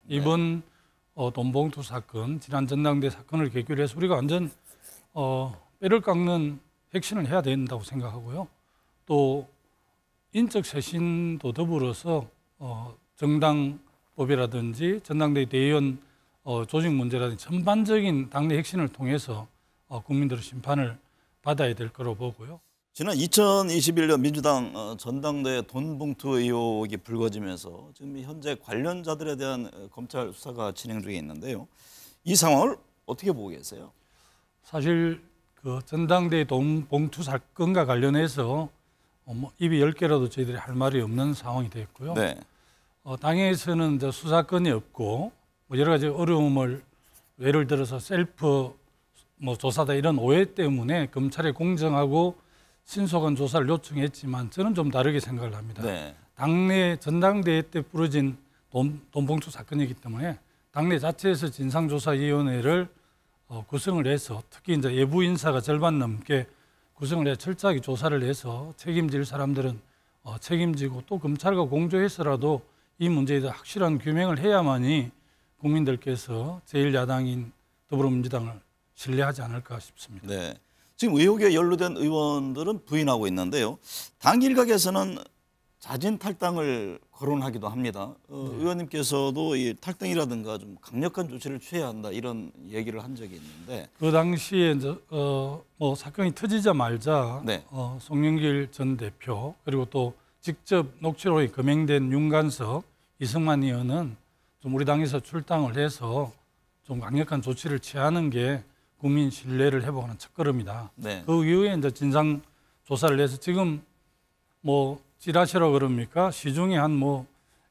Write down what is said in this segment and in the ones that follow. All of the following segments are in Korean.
이번 돈봉투 사건, 지난 전당대 사건을 계기로 해서 우리가 완전 뼈를 깎는 혁신을 해야 된다고 생각하고요. 또 인적 쇄신도 더불어서 정당법이라든지 전당대 대의원 조직 문제라든지 전반적인 당내 혁신을 통해서 국민들의 심판을 받아야 될 거로 보고요. 지난 2021년 민주당 전당대 돈봉투 의혹이 불거지면서 지금 현재 관련자들에 대한 검찰 수사가 진행 중에 있는데요. 이 상황을 어떻게 보고 계세요? 사실 그 전당대 돈봉투 사건과 관련해서 입이 10개라도 저희들이 할 말이 없는 상황이 됐고요. 네. 당에서는 수사권이 없고 여러 가지 어려움을 예를 들어서 셀프 조사다 이런 오해 때문에 검찰에 공정하고 신속한 조사를 요청했지만 저는 좀 다르게 생각을 합니다. 네. 당내 전당대회 때 부러진 돈봉투 사건이기 때문에 당내 자체에서 진상조사위원회를 구성을 해서 특히 이제 예부 인사가 절반 넘게 구성을 해 철저하게 조사를 해서 책임질 사람들은 책임지고 또 검찰과 공조해서라도 이 문제에 대해 확실한 규명을 해야만이 국민들께서 제1야당인 더불어민주당을 신뢰하지 않을까 싶습니다. 네. 지금 의혹에 연루된 의원들은 부인하고 있는데요. 당 일각에서는 자진 탈당을 거론하기도 합니다. 의원님께서도 이 탈당이라든가 좀 강력한 조치를 취해야 한다 이런 얘기를 한 적이 있는데 그 당시에 이제 사건이 터지자마자 네. 송영길 전 대표 그리고 또 직접 녹취록에 검행된 윤관석, 이승만 의원은 좀 우리 당에서 출당을 해서 좀 강력한 조치를 취하는 게 국민 신뢰를 회복하는 첫걸음이다. 네. 그 이후에 이제 진상 조사를 해서 지금 찌라시라고 그럽니까? 시중에 한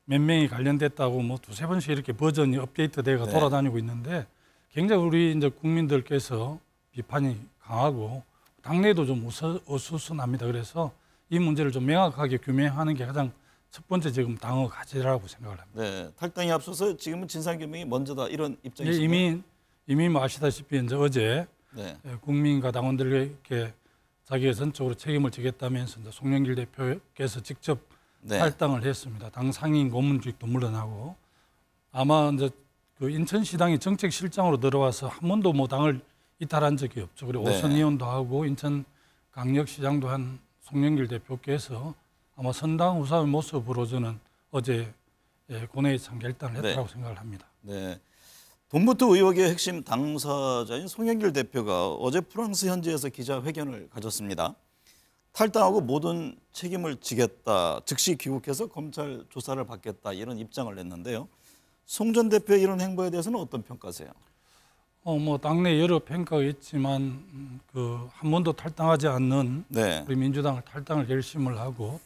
몇 명이 관련됐다고 두세 번씩 이렇게 버전이 업데이트돼가 네. 돌아다니고 있는데 굉장히 우리 이제 국민들께서 비판이 강하고 당내도 좀 어수선합니다. 그래서 이 문제를 좀 명확하게 규명하는 게 가장 첫 번째 지금 당의 과제라고 생각을 합니다. 네. 탈당에 앞서서 지금은 진상규명이 먼저다 이런 입장이시죠? 이미 아시다시피 이제 어제 네. 국민과 당원들에게 자기가 전적으로 책임을 지겠다면서 이제 송영길 대표께서 직접 네. 탈당을 했습니다. 당 상임 고문직도 물러나고 아마 이제 그 인천시당이 정책실장으로 들어와서 한 번도 당을 이탈한 적이 없죠. 그리고 네. 오선 의원도 하고 인천광역시장도 한 송영길 대표께서 아마 선당 후사의 모습으로 저는 어제 본회의 참 결단을 했다고 생각을 합니다. 네. 돈봉투 의혹의 핵심 당사자인 송영길 대표가 어제 프랑스 현지에서 기자회견을 가졌습니다. 탈당하고 모든 책임을 지겠다, 즉시 귀국해서 검찰 조사를 받겠다 이런 입장을 냈는데요. 송 전 대표의 이런 행보에 대해서는 어떤 평가세요? 당내 여러 평가가 있지만 한 번도 탈당하지 않는 네. 우리 민주당을 탈당을 결심을 하고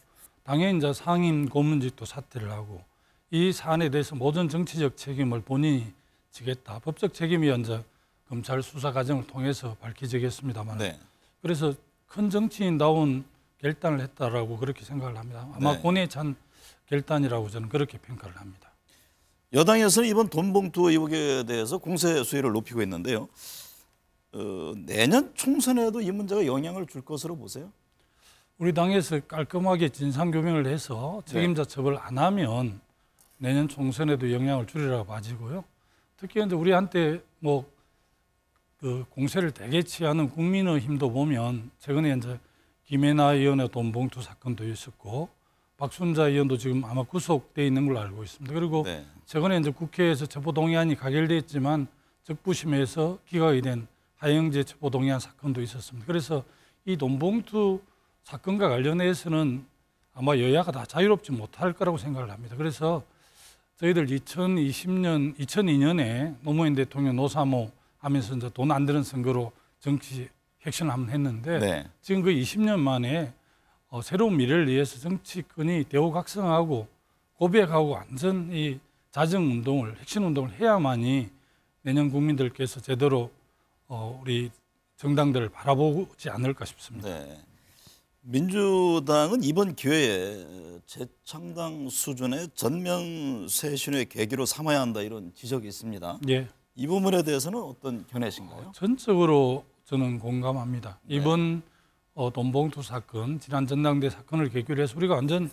당연히 이제 상임 고문직도 사퇴를 하고 이 사안에 대해서 모든 정치적 책임을 본인이 지겠다. 법적 책임이 이제 검찰 수사 과정을 통해서 밝혀지겠습니다만 네. 그래서 큰 정치인다운 결단을 했다라고 그렇게 생각을 합니다. 아마 네. 권위에 찬 결단이라고 저는 그렇게 평가를 합니다. 여당에서는 이번 돈봉투 의혹에 대해서 공세 수위를 높이고 있는데요. 내년 총선에도 이 문제가 영향을 줄 것으로 보세요? 우리 당에서 깔끔하게 진상규명을 해서 책임자 처벌 안 하면 내년 총선에도 영향을 주리라고 봐지고요. 특히 이제 우리한테 그 공세를 대개 취하는 국민의힘도 보면 최근에 이제 김혜나 의원의 돈봉투 사건도 있었고 박순자 의원도 지금 아마 구속돼 있는 걸로 알고 있습니다. 그리고 네. 최근에 이제 국회에서 체포동의안이 가결됐지만 적부심에서 기각이 된 하영재 체포동의안 사건도 있었습니다. 그래서 이 돈봉투 사건과 관련해서는 아마 여야가 다 자유롭지 못할 거라고 생각을 합니다. 그래서 저희들 2002년에 노무현 대통령 노사모 하면서 이제 돈 안 드는 선거로 정치 혁신을 한번 했는데 네. 지금 그 20년 만에 새로운 미래를 위해서 정치권이 대우각성하고 고백하고 완전 이 자정운동을 혁신운동을 해야만이 내년 국민들께서 제대로 우리 정당들을 바라보지 않을까 싶습니다. 네. 민주당은 이번 기회에 재창당 수준의 전면 쇄신의 계기로 삼아야 한다 이런 지적이 있습니다. 예. 이 부분에 대해서는 어떤 견해신가요? 전적으로 저는 공감합니다. 네. 이번 돈봉투 사건, 지난 전당대 사건을 계기로 해서 우리가 완전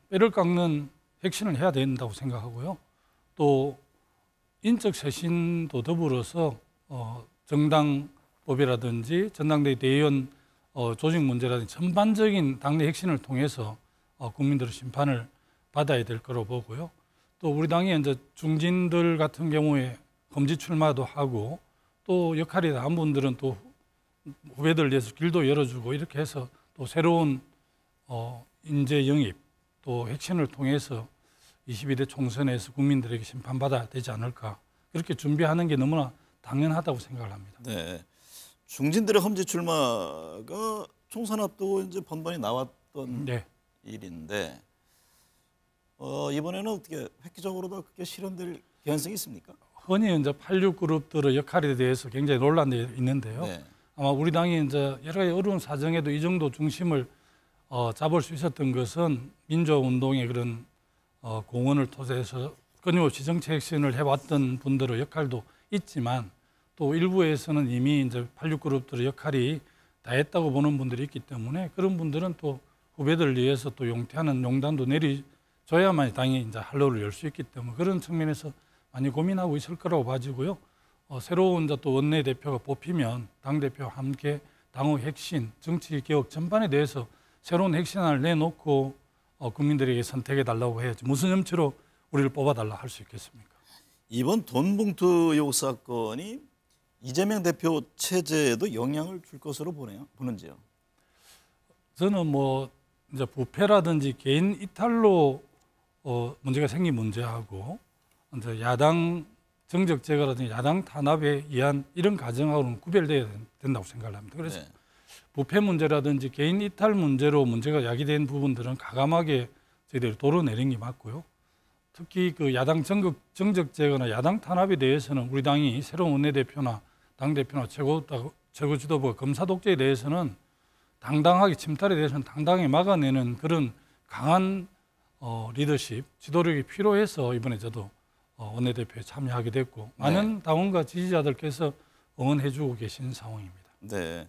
뼈를 깎는 혁신을 해야 된다고 생각하고요. 또 인적 쇄신도 더불어서 정당법이라든지 전당대회 대의원 조직 문제라든지 전반적인 당내 혁신을 통해서 국민들의 심판을 받아야 될 거로 보고요. 또 우리 당이 이제 중진들 같은 경우에 검지 출마도 하고 또 역할이 다한 분들은 또 후배들 위해서 길도 열어주고 이렇게 해서 또 새로운 인재 영입 또 혁신을 통해서 22대 총선에서 국민들에게 심판받아야 되지 않을까 그렇게 준비하는 게 너무나 당연하다고 생각을 합니다. 네. 중진들의 험지 출마가 총선 앞두고 이제 번번이 나왔던 네. 일인데 이번에는 어떻게 획기적으로도 그게 실현될 개연성이 있습니까? 흔히 이제 86 그룹들의 역할에 대해서 굉장히 논란이 있는데요. 네. 아마 우리 당이 이제 여러 가지 어려운 사정에도 이 정도 중심을 잡을 수 있었던 것은 민주운동의 그런 공헌을 토대해서 끊임없이 정치 혁신을 해왔던 분들의 역할도 있지만 또 일부에서는 이미 이제 86 그룹들의 역할이 다 했다고 보는 분들이 있기 때문에 그런 분들은 또 후배들을 위해서 또 용퇴하는 용단도 내려줘야만 당이 이제 활로를 열 수 있기 때문에 그런 측면에서 많이 고민하고 있을 거라고 봐지고요. 새로운 이제 또 원내대표가 뽑히면 당대표와 함께 당의 혁신, 정치 개혁 전반에 대해서 새로운 혁신안을 내놓고 국민들에게 선택해 달라고 해야지 무슨 염치로 우리를 뽑아달라 할 수 있겠습니까? 이번 돈 봉투 의혹 사건이 이재명 대표 체제에도 영향을 줄 것으로 보는지요? 저는 뭐 이제 부패라든지 개인 이탈로 문제가 생긴 문제하고 이제 야당 정적 제거라든지 야당 탄압에 의한 이런 과정하고는 구별돼야 된다고 생각을 합니다. 그래서 네. 부패 문제라든지 개인 이탈 문제로 문제가 야기된 부분들은 과감하게 저희들이 도로내린 게 맞고요. 특히 그 야당 정적 제거나 야당 탄압에 대해서는 우리 당이 새로운 원내대표나 당대표나 최고 지도부 검사 독재에 대해서는 당당하게 침탈에 대해서는 당당하게 막아내는 그런 강한 리더십, 지도력이 필요해서 이번에 저도 원내대표에 참여하게 됐고 많은 당원과 지지자들께서 응원해주고 계신 상황입니다. 네.